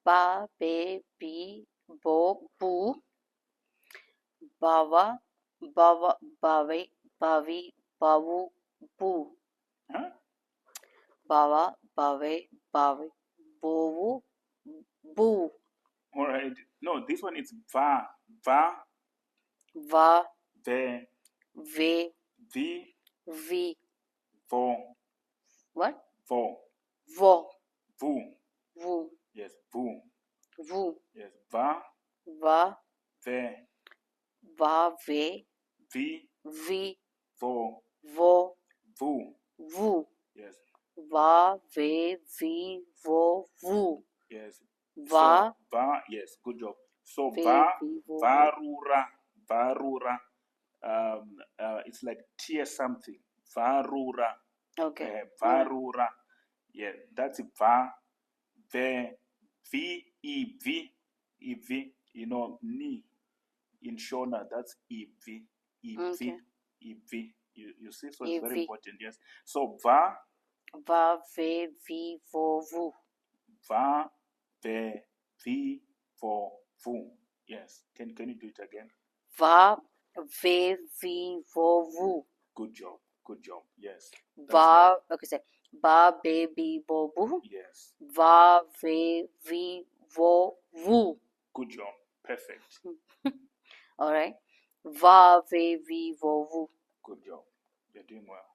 ba, be, bi, bo, bu. Bawa, bawa, bawe, bavi, bawu, bu. Huh? Bawa, bawe, bavi, bowu, bu. All right. No, this one is va, va, Va, ve, ve, vi, vi. vo, What? vo, Vo, vu. vu, Yes, vu. vu. Yes, va, Va, ve, va, ve, vi, vi, vo, vo, vu. vu. Yes, Va, ve, vi, vo, vu. yes. Va, So, va, yes, good job. So, ve, va, vi, vo, vu. varura, varura. It's like tear something. Varura, Okay. Yeah. varura. Yeah, that's va, ve, vi, ev. You know, ni in Shona, that's ev, Okay. ev. You see, so it's very Ev. important. Yes. So, va, Va, ve, vi, vo, vu. va, ve, vi, vo, vu. Yes. Can you do it again? Va, ve, vi, vo, vu. Good job. Good job. Yes. Va, okay, say. Ba, be, bi, bo, bu. Yes. Va, ve, vi, vo, vu. Good job. Perfect. All right. Va, ve, vi, vo, vu. Good job. You're doing well.